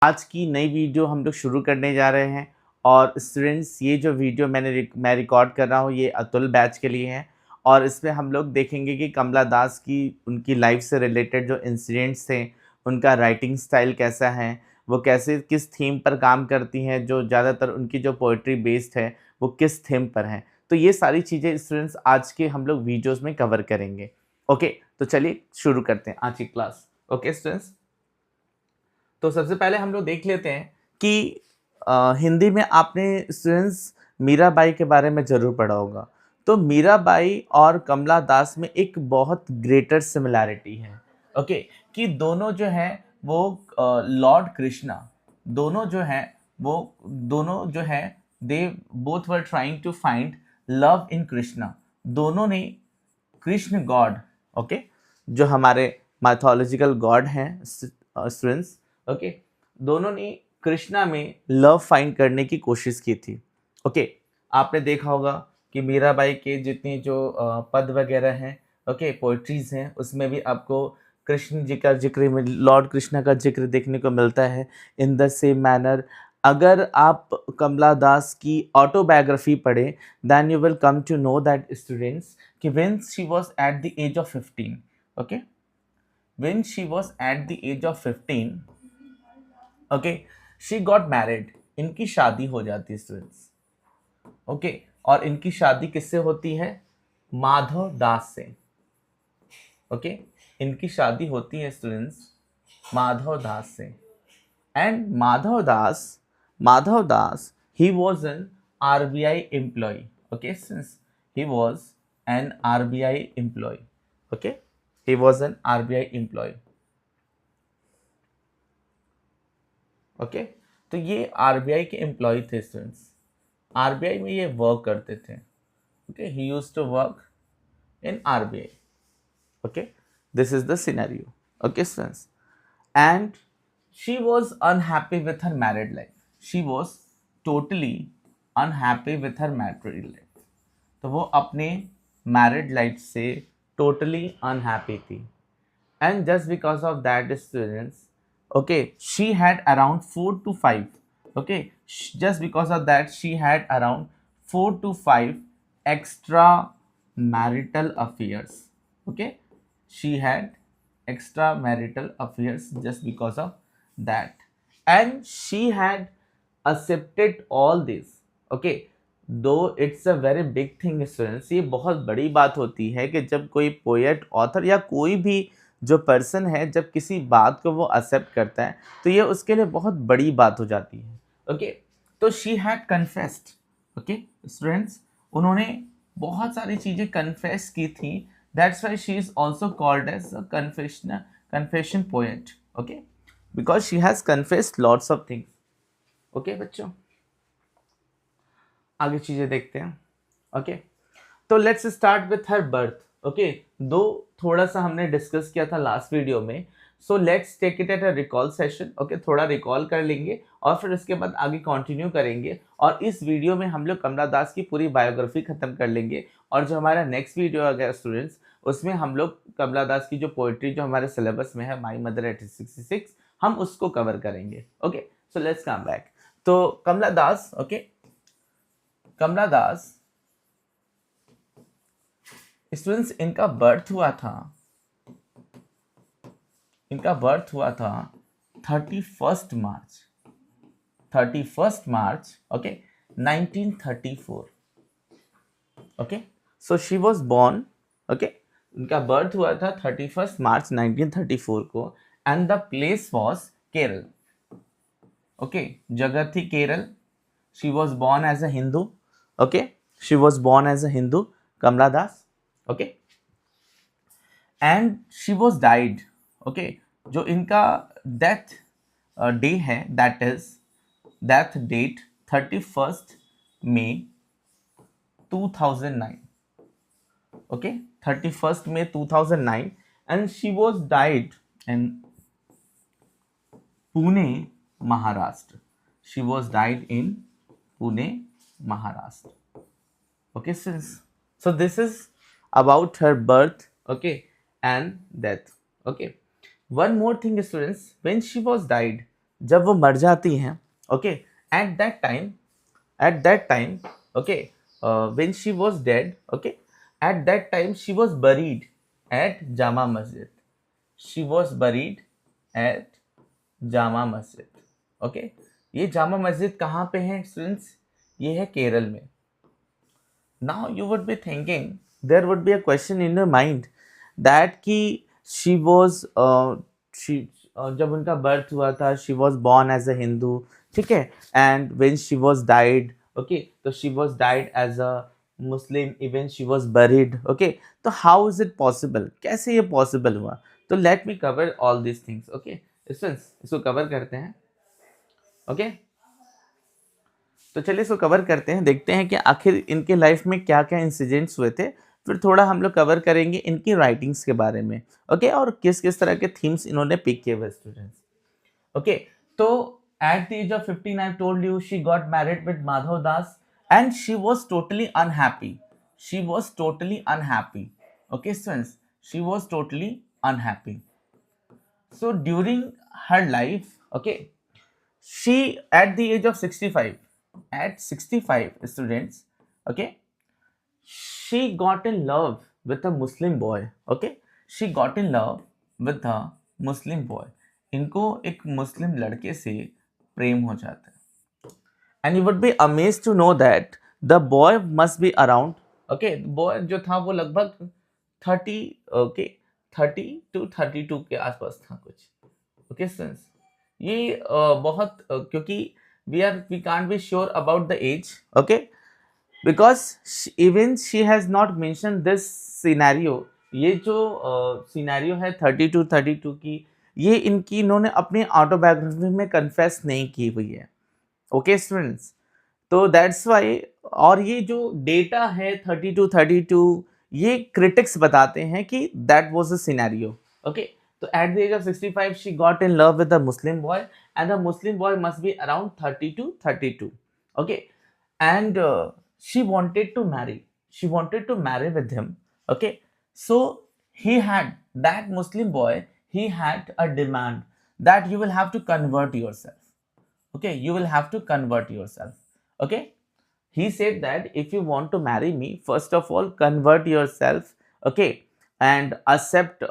आज की नई वीडियो हम लोग शुरू करने जा रहे हैं। और स्टूडेंट्स, ये जो वीडियो मैं रिकॉर्ड कर रहा हूँ ये अतुल बैच के लिए है। और इसमें हम लोग देखेंगे कि कमला दास की उनकी लाइफ से रिलेटेड जो इंसिडेंट्स थे, उनका राइटिंग स्टाइल कैसा है, वो कैसे किस थीम पर काम करती हैं, जो ज़्यादातर उनकी जो पोइट्री बेस्ड है वो किस थीम पर है। तो ये सारी चीज़ें स्टूडेंट्स आज के हम लोग वीडियोज़ में कवर करेंगे। ओके, तो चलिए शुरू करते हैं आज की क्लास। ओके स्टूडेंट्स, तो सबसे पहले हम लोग देख लेते हैं कि हिंदी में आपने स्टूडेंट्स मीराबाई के बारे में ज़रूर पढ़ा होगा। तो मीराबाई और कमला दास में एक बहुत ग्रेटर सिमिलैरिटी है। ओके, कि दोनों जो हैं वो लॉर्ड कृष्णा, दोनों जो हैं वो दोनों जो है they both were trying to find love in Krishna. दोनों ने कृष्ण गॉड, ओके, जो हमारे माइथोलॉजिकल गॉड हैं स्टूडेंट्स, ओके, दोनों ने कृष्णा में लव फाइंड करने की कोशिश की थी। ओके, आपने देखा होगा कि मीराबाई के जितनी जो पद वगैरह हैं, ओके, पोइट्रीज हैं, उसमें भी आपको कृष्ण जी का जिक्र, लॉर्ड कृष्णा का जिक्र देखने को मिलता है। इन द सेम मैनर, अगर आप कमला दास की ऑटोबायोग्राफी पढ़ें, then you will come to know that students कि when she was at the age of 15, okay, when she was at the age of 15, okay, she got married, इनकी शादी हो जाती है स्टूडेंट्स। ओके, और इनकी शादी किससे होती है? माधव दास से। ओके, इनकी शादी होती है स्टूडेंट्स माधव दास से। And Madhav Das, he was an RBI employee. Okay, since he was an RBI employee. Okay, he was an RBI employee. Okay, तो ये आरबीआई के एम्प्लॉय थे स्टूडेंट्स। आरबीआई में ये वर्क करते थे। Okay, he used to work in RBI. Okay, this is the scenario. Okay students, and she was unhappy with her married life. She was totally unhappy with her married life. तो वो अपने married life से totally unhappy थी। And just because of that, students, okay, she had around 4 to 5, okay, just because of that she had around 4 to 5 extra marital affairs. Okay, she had extra marital affairs just because of that, and she had accepted all this. Okay, दो it's a very big thing students, ये बहुत बड़ी बात होती है कि जब कोई पोएट, ऑथर या कोई भी जो पर्सन है, जब किसी बात को वो एक्सेप्ट करता है तो ये उसके लिए बहुत बड़ी बात हो जाती है। ओके, तो she had confessed. Okay students, उन्होंने बहुत सारी चीज़ें कन्फेस की थी। That's why she is also called as a confession poet. Okay, because she has confessed lots of things. Okay बच्चों, आगे चीज़ें देखते हैं। ओके, तो let's start with her birth. Okay, दो थोड़ा सा हमने डिस्कस किया था लास्ट वीडियो में, so let's take it at a recall session. Okay, थोड़ा रिकॉल कर लेंगे और फिर उसके बाद आगे कंटिन्यू करेंगे। और इस वीडियो में हम लोग कमला दास की पूरी बायोग्राफी खत्म कर लेंगे। और जो हमारा नेक्स्ट वीडियो आ गया स्टूडेंट्स, उसमें हम लोग कमला दास की जो पोइट्री जो हमारे सिलेबस में है, माई मदर 1866, हम उसको कवर करेंगे। Okay, so let's come back. तो कमला दास, ओके, कमला दास स्टूडेंट्स, इनका बर्थ हुआ था 31st March, okay, 1934। Okay, so she was born, okay, इनका बर्थ हुआ था 31st मार्च 1934 को। And the place was Kerala. Okay, जगह थी Kerala. She was born as a Hindu. Okay, she was born as a Hindu, Kamala Das. Okay, and she was died. Okay, जो इनका death day है, that is death date 31st May 2009। Okay, 31st May 2009, and she was died in Pune, Maharashtra. She was died in Pune, Maharashtra. Okay, so this is about her birth, okay, and death. Okay, one more thing students, when she was died, जब वो मर जाती हैं, okay, at that time, okay, when she was dead, okay, at that time she was buried at Jama Masjid. She was buried at Jama Masjid, okay. ये जामा मस्जिद कहाँ पे है students? ये है केरल में। Now you would be thinking, there would be a question in your mind that कि she was she जब उनका बर्थ हुआ था, she was born as a Hindu, ठीक है, and when she was died, okay, तो she was died as a Muslim, even she was buried, okay. तो how is it possible, कैसे ये पॉसिबल हुआ? तो let me cover all this things, okay students, इसको cover करते हैं, okay. तो चलिए इसको कवर करते हैं, देखते हैं कि आखिर इनके लाइफ में क्या क्या इंसिडेंट्स हुए थे। फिर थोड़ा हम लोग कवर करेंगे इनकी राइटिंग्स के बारे में, ओके, और किस किस तरह के थीम्स इन्होंने पिक किए हुए स्टूडेंट्स, ओके। तो at the age of 15 I told you she got married with Madhav Das and she was totally unhappy, she was totally unhappy, okay students, she was totally unhappy. So during her life, okay, she at the age of 65, at 65 students, okay, she got in love with a Muslim boy, okay, she got in love with a Muslim boy. इनको एक मुस्लिम लड़के से प्रेम हो जाता है, and you would be amazed to know that the boy must be around, okay, boy जो था वो लगभग 30, okay, 30 to 32 के आसपास था कुछ, ओके स्टूडेंट्स। ये बहुत क्योंकि we can't be sure about the age, okay, because even she has not mention this scenario. ये जो सिनेरियो है 30 to 32 की, ये इन्होंने अपनी ऑटोबायोग्राफी में कन्फेस नहीं की हुई है, ओके स्टूडेंट्स। तो दैट्स वाई, और ये जो डेटा है 30 to 32, ये क्रिटिक्स बताते हैं कि that was a scenario, okay. So at the age of 65, she got in love with a Muslim boy, and the Muslim boy must be around 30 to 32. Okay, and she wanted to marry. She wanted to marry with him. Okay, so he had, that Muslim boy, he had a demand that you will have to convert yourself. Okay, you will have to convert yourself. Okay, he said that if you want to marry me, first of all convert yourself, okay, and accept,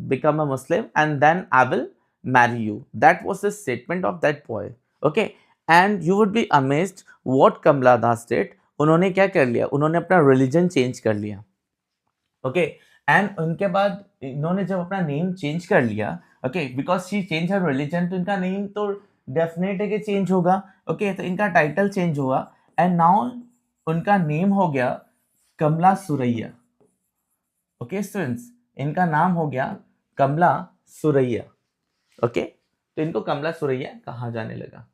become a Muslim, and then I will marry you. That was the statement of that boy, okay। And you would be amazed what Kamala Das did. उन्होंने क्या कर लिया, उन्होंने अपना religion change कर लिया, okay. And उनके बाद इन्होंने जब अपना नेम चेंज कर लिया, okay, because she change her religion, तो इनका नेम तो डेफिनेट है कि चेंज होगा, ओके। तो इनका टाइटल चेंज हुआ, एंड नाउ उनका नेम हो गया कमला सुरैया, ओके स्टूडेंट्स, इनका नाम हो गया कमला सुरैया, ओके। तो इनको कमला सुरैया कहा जाने लगा।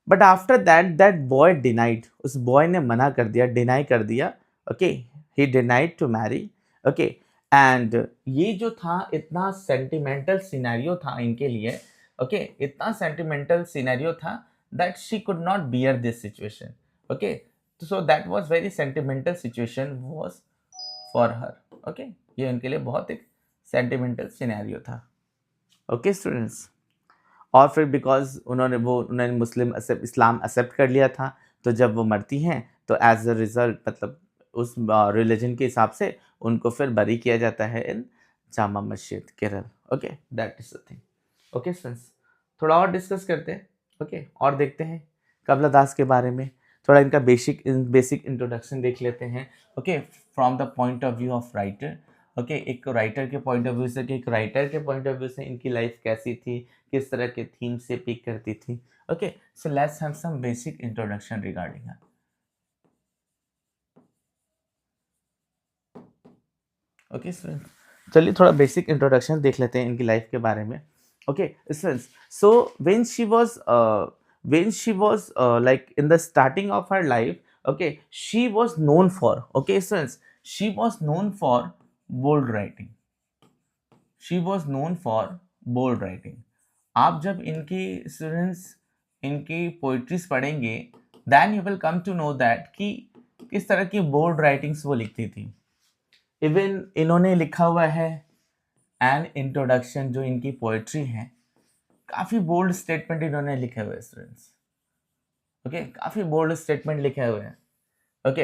But after that that boy denied, उस बॉय ने मना कर दिया, डिनाई कर दिया, okay, he denied to marry, okay. And ये जो था इतना सेंटिमेंटल सिनेरियो था इनके लिए, ओके, इतना सेंटिमेंटल सिनेरियो था that she could not bear this situation, okay. So that was very sentimental situation was for her, okay. ये उनके लिए बहुत एक सेंटिमेंटल सिनेरियो था, ओके स्टूडेंट्स। और फिर बिकॉज उन्होंने मुस्लिम इस्लाम एक्सेप्ट कर लिया था, तो जब वो मरती हैं तो एज अ रिजल्ट, मतलब उस रिलीजन के हिसाब से उनको फिर बरी किया जाता है इन Jama Masjid Kerala, okay. That is the thing, okay friends. थोड़ा और डिस्कस करते हैं, ओके, और देखते हैं कमला दास के बारे में, थोड़ा इनका बेसिक इंट्रोडक्शन देख लेते हैं, okay, from the point of view of writer, okay. एक राइटर के पॉइंट ऑफ व्यू से, कि एक राइटर के पॉइंट ऑफ व्यू से इनकी लाइफ कैसी थी, किस तरह के थीम से पिक करती थी, okay. So let's have some basic introduction regarding her, okay students. चलिए थोड़ा बेसिक इंट्रोडक्शन देख लेते हैं इनकी लाइफ के बारे में, okay students. So when she was like in the starting of her life, okay, she was known for, okay students, she was known for bold writing, she was known for bold writing। आप जब इनकी students इनकी poetries पढ़ेंगे, then you will come to know that कि किस तरह की bold writings वो लिखती थी। इवन इन्होंने लिखा हुआ है एन इंट्रोडक्शन, जो इनकी पोइट्री है, काफ़ी बोल्ड स्टेटमेंट इन्होंने लिखे हुए हैं स्टूडेंट्स, ओके, काफ़ी बोल्ड स्टेटमेंट लिखे हुए हैं, okay.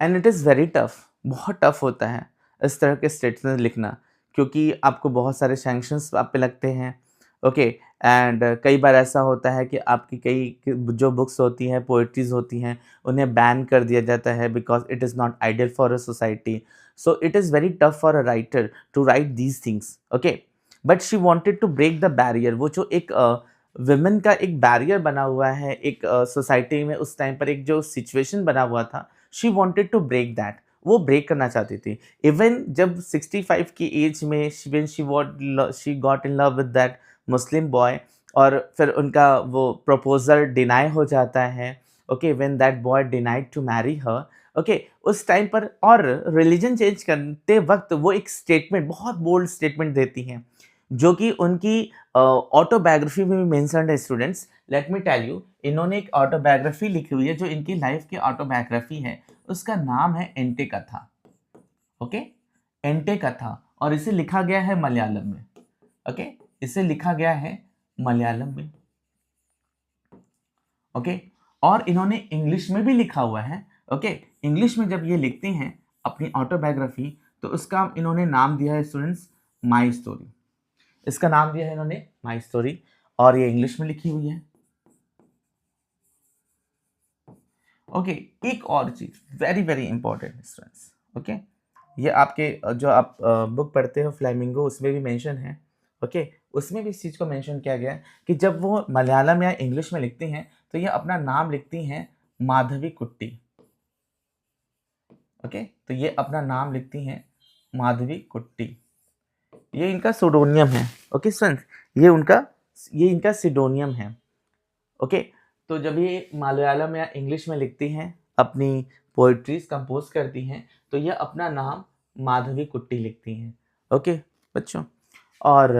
And it is very tough, बहुत टफ होता है इस तरह के स्टेटमेंट लिखना, क्योंकि आपको बहुत सारे सैंक्शंस आप पे लगते हैं, ओके। एंड कई बार ऐसा होता है कि आपकी कई जो बुक्स होती हैं, पोएट्रीज होती हैं, उन्हें बैन कर दिया जाता है because it is not ideal for a society. So it is very tough for a writer to write these things, okay. But she wanted to break the barrier, वो जो एक विमेन का एक बैरियर बना हुआ है एक सोसाइटी में, उस टाइम पर एक जो सिचुएशन बना हुआ था, she wanted to break that, वो ब्रेक करना चाहती थी। इवन जब 65 की एज में she got in love with that Muslim boy, और फिर उनका वो प्रपोजल डिनाई हो जाता है, okay, when that boy denied to marry her, okay, उस टाइम पर और रिलीजन चेंज करते वक्त वो एक स्टेटमेंट, बहुत बोल्ड स्टेटमेंट देती हैं, जो कि उनकी ऑटोबायोग्राफी में भी मेंशन्ड है students. Let me tell you, इन्होंने एक ऑटोबायोग्राफी लिखी हुई है जो इनकी लाइफ की ऑटोबायोग्राफी है, उसका नाम है एंटे कथा, ओके, एंटे कथा, और इसे लिखा गया है मलयालम में, ओके, इसे लिखा गया है मलयालम में, ओके, और इन्होंने इंग्लिश में भी लिखा हुआ है, ओके। इंग्लिश में जब ये लिखते हैं अपनी ऑटोबायोग्राफी, तो उसका इन्होंने नाम दिया है स्टूडेंट्स माई स्टोरी, इसका नाम दिया है इन्होंने माई स्टोरी, और ये इंग्लिश में लिखी हुई है, ओके। एक और चीज very very important students, okay, ये आपके जो आप बुक पढ़ते हो फ्लैमिंगो, उसमें भी मेंशन है, ओके, उसमें भी इस चीज़ को मेंशन किया गया है कि जब वो मलयालम या इंग्लिश में लिखती हैं तो ये अपना नाम लिखती हैं माधवी कुट्टी, ओके, तो ये अपना नाम लिखती हैं माधवी कुट्टी, ये इनका सुडोनियम है, ओके स्टूडेंट्स, ये इनका सिडोनियम है, ओके। तो जब ये मलयालम या इंग्लिश में लिखती हैं, अपनी पोइट्रीज कंपोज करती हैं, तो ये अपना नाम माधवी कुट्टी लिखती हैं, ओके बच्चों। और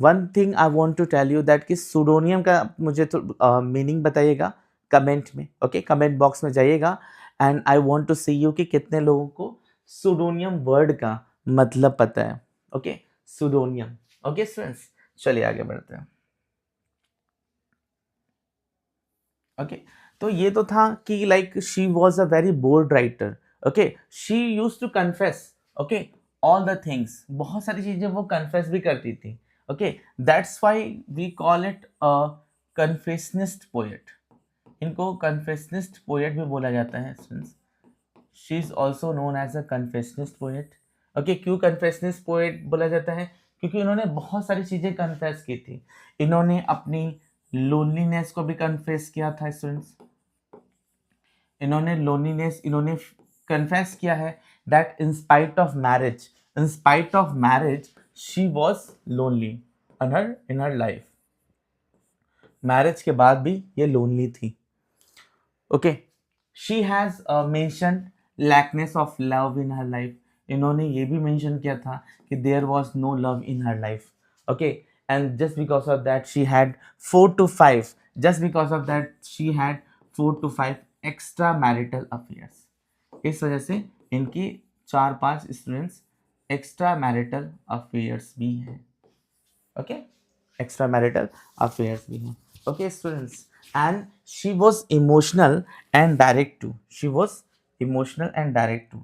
one thing I want to tell you that कि सुडोनियम का मुझे तो मीनिंग बताइएगा कमेंट में, ओके, कमेंट बॉक्स में जाइएगा, and I want to see you कि कितने लोगों को सुडोनियम वर्ड का मतलब पता है, ओके, सुडोनियम, ओके स्टूडेंट्स। चलिए आगे बढ़ते हैं, ओके। तो ये तो था कि like she was a very bold writer, okay, she use to confess, okay, all the things, बहुत सारी चीजें वो कन्फेस भी करती थी, okay, that's why we call it a confessionist poet, इनको कन्फेशनिस्ट पोएट भी बोला जाता है students, she is also known as a confessionist poet, okay. क्यों कन्फेशनिस्ट पोएट बोला जाता है? क्योंकि उन्होंने बहुत सारी चीजें कन्फेस की थी, इन्होंने अपनी लोनलीनेस को भी कन्फेस किया था स्टूडेंट्स, इन्होंने कन्फेस किया है that in spite of marriage she was lonely in her life, marriage के बाद भी ये लोनली थी, okay. She has mentioned lackness of love in her life, इन्होंने ये भी मेंशन किया था कि there was no love in her life, okay. And just because of that she had 4 to 5 extra marital affairs, इस वजह से इनकी 4-5 स्टूडेंट्स एक्स्ट्रा मैरिटल अफेयर्स भी हैं, ओके, एक्स्ट्रा मैरिटल अफेयर्स भी हैं, okay students. And she was emotional and direct too,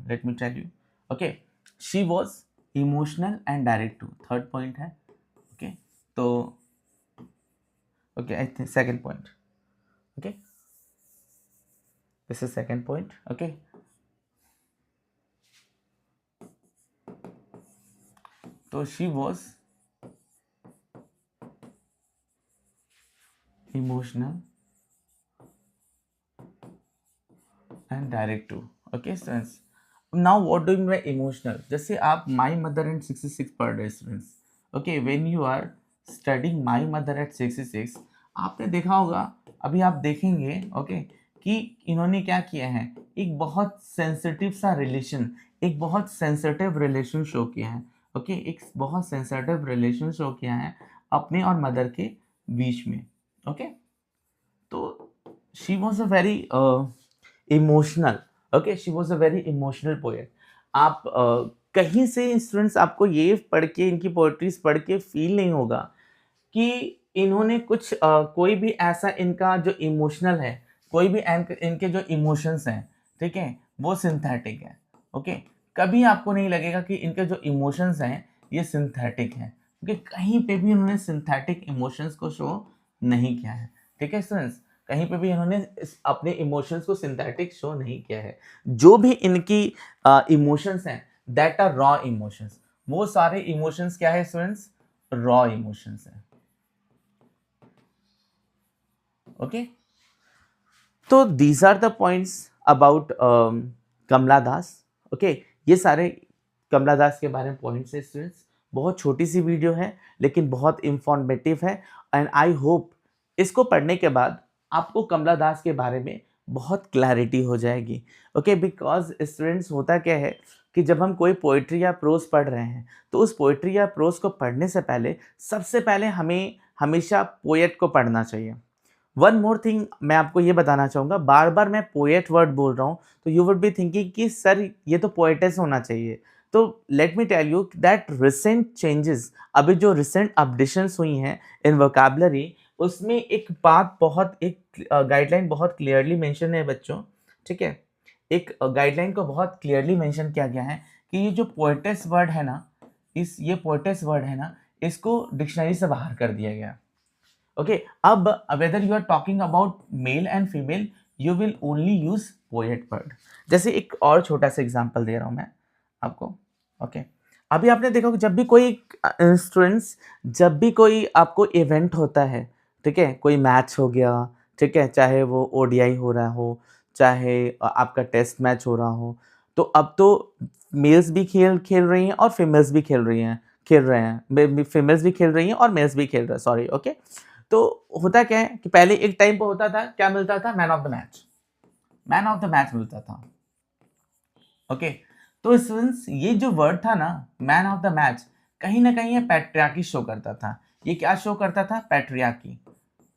let me tell you, okay, she was emotional and direct too, third point है, okay. तो okay, I think second point, okay, this is second point, okay। तो she was emotional and direct too, okay students। now what do you mean by emotional? जैसे आप my mother and 66 पढ़ रहे students, okay, when you are studying my mother at 66, आपने देखा होगा, अभी आप देखेंगे, ओके, कि इन्होंने क्या किया है, एक बहुत सेंसिटिव सा रिलेशन, एक बहुत सेंसिटिव रिलेशन शो किया है, ओके, एक बहुत सेंसिटिव रिलेशन शो किया है अपने और मदर के बीच में, ओके। तो she was a very emotional, okay, she was a very emotional poet. आप कहीं से स्टूडेंट्स आपको ये पढ़ के, इनकी पोएट्रीज पढ़ के फील नहीं होगा कि इन्होंने कुछ कोई भी ऐसा इनका जो इमोशनल है, कोई भी इनके जो इमोशंस हैं, ठीक है, वो सिंथेटिक है। ओके, कभी आपको नहीं लगेगा कि इनके जो इमोशंस हैं ये सिंथेटिक हैं, क्योंकि कहीं पे भी इन्होंने सिंथेटिक इमोशंस को शो नहीं किया है। ठीक है स्टूडेंट्स, कहीं पे भी इन्होंने अपने इमोशंस को सिंथेटिक शो नहीं किया है। जो भी इनकी इमोशंस हैं दैट आर रॉ इमोशंस, वो सारे इमोशंस क्या है स्टूडेंट्स? रॉ इमोशंस है। ओके, तो these are the points about Kamala Das. Okay, ये सारे कमला दास के बारे में पॉइंट्स है स्टूडेंट्स। बहुत छोटी सी वीडियो है लेकिन बहुत इंफॉर्मेटिव है, एंड आई होप इसको पढ़ने के बाद आपको कमला दास के बारे में बहुत क्लैरिटी हो जाएगी। ओके, बिकॉज स्टूडेंट्स होता क्या है कि जब हम कोई पोइट्री या प्रोज पढ़ रहे हैं तो उस पोइट्री या प्रोज को पढ़ने से पहले सबसे पहले हमें हमेशा पोएट को पढ़ना चाहिए। वन मोर थिंग मैं आपको ये बताना चाहूँगा, बार बार मैं पोएट वर्ड बोल रहा हूँ तो यू वुड बी थिंकिंग कि सर ये तो पोएटेस होना चाहिए। तो let me tell you that recent changes, अभी जो रिसेंट अपडेशंस हुई हैं इन वोकैबुलरी, उसमें एक बात बहुत, एक गाइडलाइन बहुत क्लियरली मेंशन है बच्चों। ठीक है, एक गाइडलाइन को बहुत क्लियरली मेंशन किया गया है कि ये जो पोएटेस वर्ड है ना, ये पोएटेस वर्ड है ना, इसको डिक्शनरी से बाहर कर दिया गया। ओके, अब whether you are talking about male and female, you will only use poet word. जैसे एक और छोटा सा एग्जांपल दे रहा हूं मैं आपको। ओके, अभी आपने देखा कि जब भी कोई स्टूडेंट्स, जब भी कोई आपको इवेंट होता है, ठीक है, कोई मैच हो गया, ठीक है, चाहे वो ओडीआई हो रहा हो, चाहे आपका टेस्ट मैच हो रहा हो, तो अब तो मेल्स भी खेल खेल रही हैं और फीमेल्स भी खेल रही हैं, फीमेल्स भी खेल रही हैं और मेल्स भी खेल रहे हैं, सॉरी। ओके, तो होता क्या है कि पहले एक टाइम पर होता था, क्या मिलता था? Man of the match, man of the match मिलता था। ओके, तो सिंस ये जो वर्ड था ना, मैन ऑफ द मैच, कहीं ना कहीं ये पैट्रियार्की शो करता था। ये क्या शो करता था? पैट्रियार्की।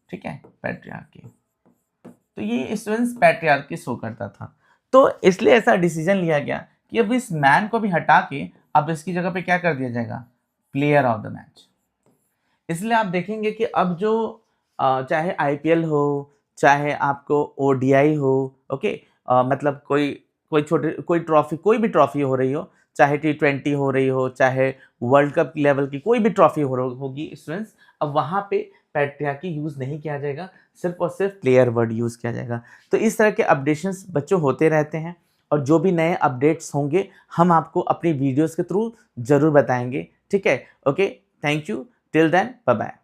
ठीक है, पैट्रियार्की। तो ये स्टूडेंट्स पैट्रियार्की शो करता था, तो इसलिए ऐसा डिसीजन लिया गया कि अब इस मैन को भी हटा के अब इसकी जगह पे क्या कर दिया जाएगा? Player of the match. इसलिए आप देखेंगे कि अब जो चाहे आईपीएल हो, चाहे आपको ओडीआई हो, ओके, मतलब कोई कोई छोटे कोई ट्रॉफी, कोई भी ट्रॉफी हो रही हो, चाहे T20 हो रही हो, चाहे वर्ल्ड कप लेवल की कोई भी ट्रॉफी होगी स्टूडेंट्स, अब वहाँ पे पैट्रियार्की यूज़ नहीं किया जाएगा, सिर्फ और सिर्फ प्लेयर वर्ड यूज़ किया जाएगा। तो इस तरह के अपडेशंस बच्चों होते रहते हैं, और जो भी नए अपडेट्स होंगे हम आपको अपनी वीडियोज़ के थ्रू ज़रूर बताएंगे। ठीक है, okay, thank you, till then bye bye.